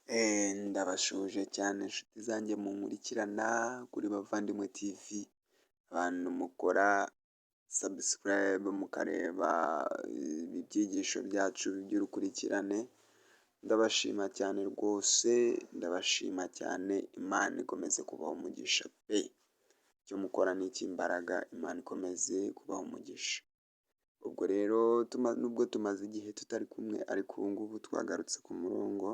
Ndabashuje cyane inshuti zanjye munkurikirana kuri Bavandimwe TV, abantu mukora subscribe mukareba ibyigisho byacu by'urukurikirane, ndabashima cyane rwose, ndabashima cyane, Imana ikomeze kubaha umugisha pe! Icyo mukora ni icy'imbaraga, Imana ikomeze kubaha umugisha. Ubwo rero nubwo tumaze igihe tutari kumwe ariko ubu ngubu twagarutse ku murongo,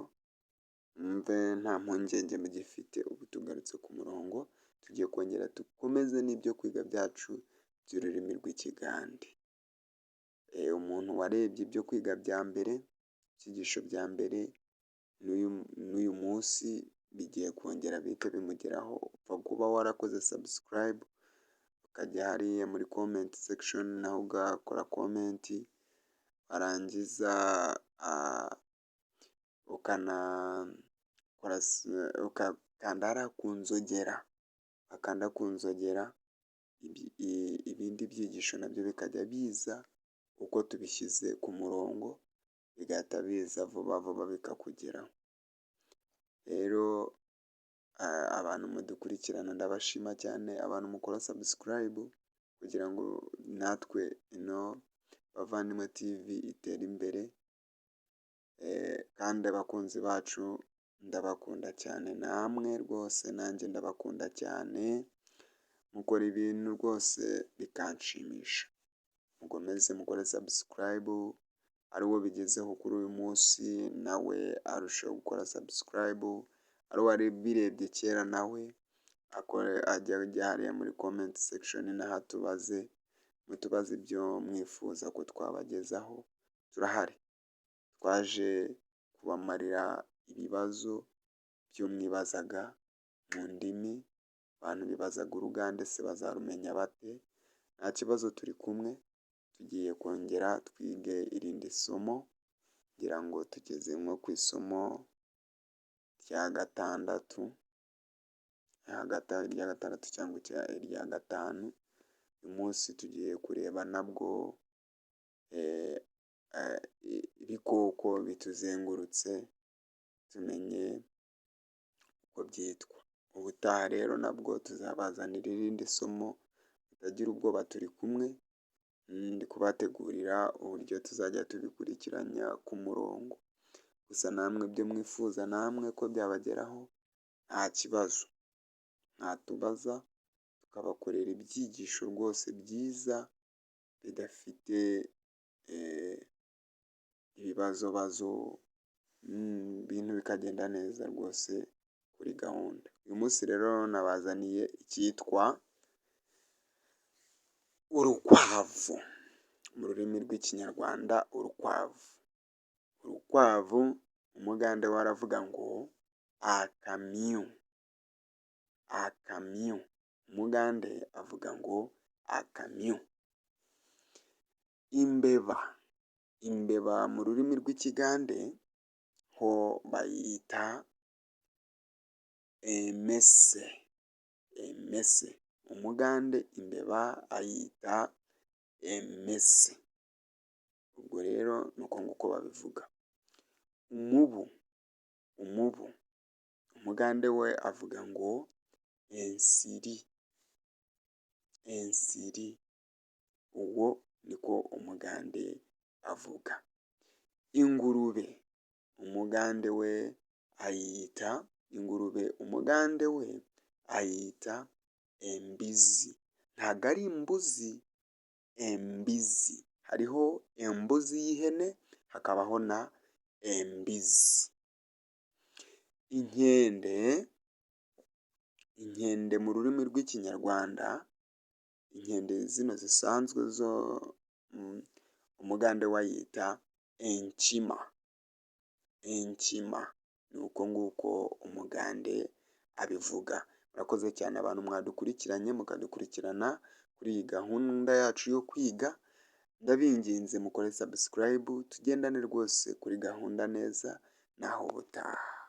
mwumve nta mpungenge mugifite, ubu tugarutse ku murongo, tugiye kongera dukomeze n'ibyo kwiga byacu by'ururimi rw'Ikigande. Umuntu warebye ibyo kwiga bya mbere, ibyigisho bya mbere, n'uyu munsi bigiye kongera bihite bimugeraho, upfa kuba warakoze subscribe, ukajya hariya muri comment section naho ugakora comment, warangiza ugakanda hariya ku nzogera, wakanda ku nzogera, ibindi byigisho nabyo bikajya biza uko tubishyize ku murongo, bigahita biza vuba vuba bikakugeraho. Rero abantu mudukurikirana ndabashima cyane, abantu mukora subscribe kugira ngo natwe ino Bavandimwe TV itere imbere, kandi abakunzi bacu ndabakunda cyane, namwe rwose nanjye ndabakunda cyane, mukora ibintu rwose bikanshimisha. Mukomeze mukore subscribe, ari uwo bigezeho kuri uyu munsi nawe arushaho gukora subscribe, ari uwabirebye kera nawe ajya hariya muri comment section naho mutubaze ibyo mwifuza ko twabagezaho, turahari. Twaje kubamarira ibibazo byo mwibazaga mu ndimi, abantu bibazaga Urugande se bazarumenya bate? Nta kibazo turi kumwe, tugiye kongera twige irindi somo, ngira ngo tugeze nko ku isomo rya gatandatu cyangwa irya gatanu, uyu munsi tugiye kureba nabwo ibikoko bituzengurutse, tumenye uko byitwa. Ubutaha rero nabwo tuzabazanira irindi somo, mutagira ubwoba turi kumwe, ndi kubategurira uburyo tuzajya tubikurikiranya ku murongo. Gusa namwe ibyo mwifuza namwe ko byabageraho nta kibazo, mwatubaza tukabakorera ibyigisho rwose byiza bidafite ibibazobazo, ibintu bikagenda neza rwose kuri gahunda. Uyu munsi rero nabazaniye icyitwa urukwavu, mu rurimi rw'Ikinyarwanda urukwavu. Urukwavu umugande we aravuga ngo akamyu, akamyu, umugande avuga ngo akamyu. Imbeba, imbeba mu rurimi rw'Ikigande ho bayita emese, emese, umugande imbeba ayita emese. Ubwo rero ni uko nguko babivuga. Umubu, umubu, umugande we avuga ngo ensiri, ensiri, uwo niko umugande avuga. Ingurube, umugande we ayita, ingurube umugande we ayita embizi, ntabwo ari imbuzi, embizi. Hariho embuzi y'ihene, hakabaho na embizi. Inkende, inkende mu rurimi rw'Ikinyarwanda, inkende zino zisanzwe zo umugande we ayita enkima, enkima. Ni uko nguko umugande abivuga. Murakoze cyane abantu mwadukurikiranye mukadukurikirana kuri iyi gahunda yacu yo kwiga, ndabinginze mukore subscribe, tugendane rwose kuri gahunda neza, naho ubutaha.